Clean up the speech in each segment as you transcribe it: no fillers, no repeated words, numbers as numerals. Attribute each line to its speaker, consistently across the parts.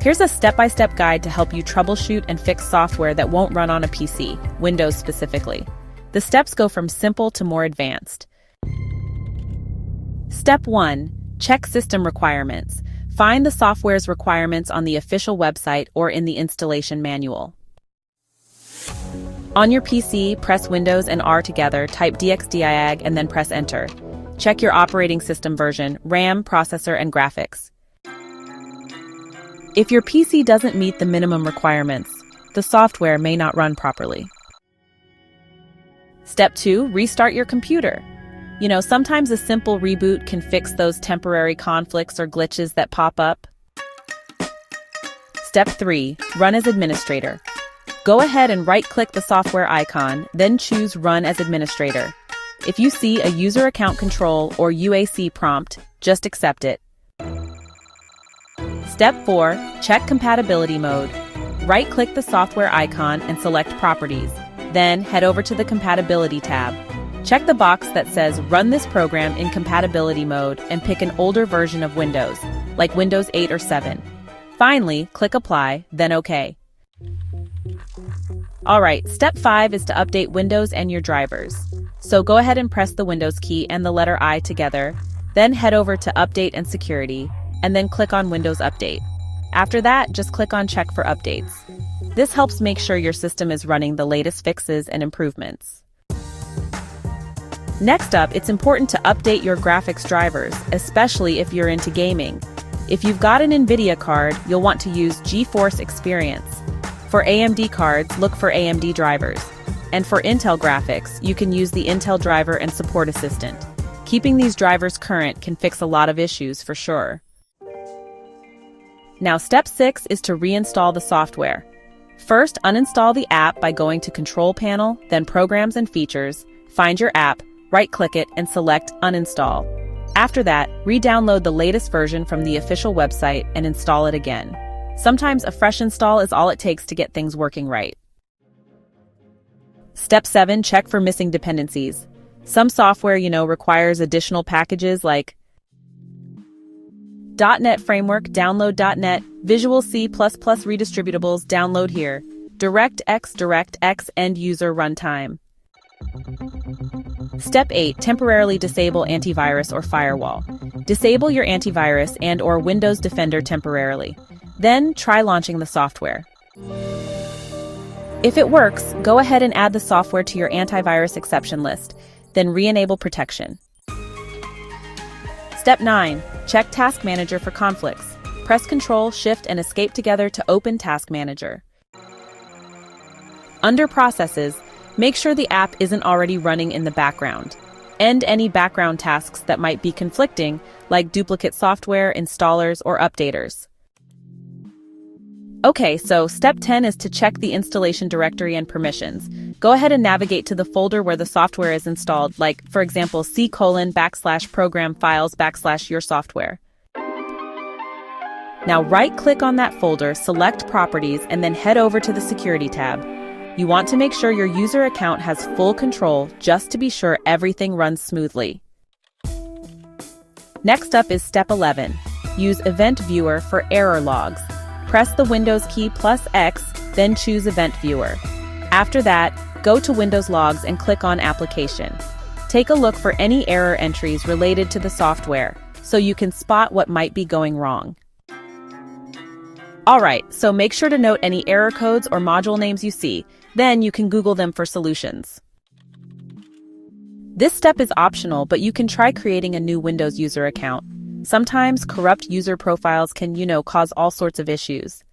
Speaker 1: Here's a step-by-step guide to help you troubleshoot and fix software that won't run on a PC, Windows specifically. The steps go from simple to more advanced. Step 1. Check system requirements. Find the software's requirements on the official website or in the installation manual. On your PC, press Windows and R together, type dxdiag, and then press Enter. Check your operating system version, RAM, processor, and graphics. If your PC doesn't meet the minimum requirements, the software may not run properly. Step 2. Restart your computer. Sometimes a simple reboot can fix those temporary conflicts or glitches that pop up. Step 3. Run as administrator. Go ahead and right-click the software icon, then choose Run as Administrator. If you see a User Account Control or UAC prompt, just accept it. Step 4. Check Compatibility mode. Right-click the software icon and select Properties. Then head over to the Compatibility tab. Check the box that says Run this program in compatibility mode and pick an older version of Windows, like Windows 8 or 7. Finally, click Apply, then OK. Alright, step 5 is to update Windows and your drivers. So go ahead and press the Windows key and the letter I together, then head over to Update and Security, and then click on Windows Update. After that, just click on Check for Updates. This helps make sure your system is running the latest fixes and improvements. Next up, it's important to update your graphics drivers, especially if you're into gaming. If you've got an NVIDIA card, you'll want to use GeForce Experience. For AMD cards, look for AMD drivers. And for Intel graphics, you can use the Intel Driver and Support Assistant. Keeping these drivers current can fix a lot of issues for sure. Now, step 6 is to reinstall the software. First, uninstall the app by going to Control Panel, then Programs and Features, find your app, right-click it, and select Uninstall. After that, re-download the latest version from the official website and install it again. Sometimes a fresh install is all it takes to get things working right. Step 7. Check for missing dependencies. Some software, requires additional packages like .NET Framework, download .NET, Visual C++ redistributables, download here, DirectX, End User Runtime. Step 8. Temporarily disable antivirus or firewall. Disable your antivirus and/or Windows Defender temporarily. Then try launching the software. If it works, go ahead and add the software to your antivirus exception list, then re-enable protection. Step 9. Check Task Manager for conflicts. Press Ctrl, Shift, and Escape together to open Task Manager. Under Processes, make sure the app isn't already running in the background. End any background tasks that might be conflicting, like duplicate software, installers, or updaters. Okay, so step 10 is to check the installation directory and permissions. Go ahead and navigate to the folder where the software is installed, like, for example, C:\program files /your software. Now right-click on that folder, select Properties, and then head over to the Security tab. You want to make sure your user account has full control just to be sure everything runs smoothly. Next up is step 11. Use Event Viewer for error logs. Press the Windows key +X, then choose Event Viewer. After that, go to Windows Logs and click on Application. Take a look for any error entries related to the software, so you can spot what might be going wrong. Alright, so make sure to note any error codes or module names you see, then you can Google them for solutions. This step is optional, but you can try creating a new Windows user account. Sometimes corrupt user profiles can, cause all sorts of issues.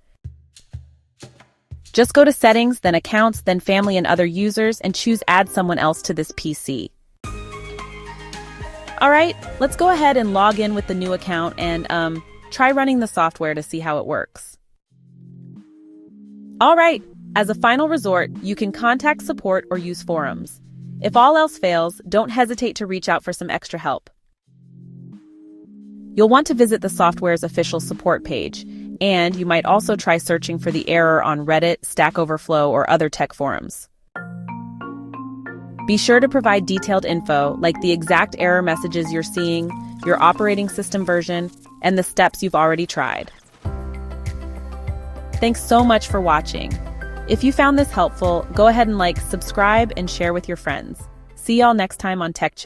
Speaker 1: Just go to Settings, then Accounts, then Family and Other Users, and choose Add Someone Else to this PC. Alright, let's go ahead and log in with the new account and try running the software to see how it works. Alright, as a final resort, you can contact support or use forums. If all else fails, don't hesitate to reach out for some extra help. You'll want to visit the software's official support page, and you might also try searching for the error on Reddit, Stack Overflow, or other tech forums. Be sure to provide detailed info, like the exact error messages you're seeing, your operating system version, and the steps you've already tried. Thanks so much for watching. If you found this helpful, go ahead and like, subscribe, and share with your friends. See y'all next time on Tech Chill.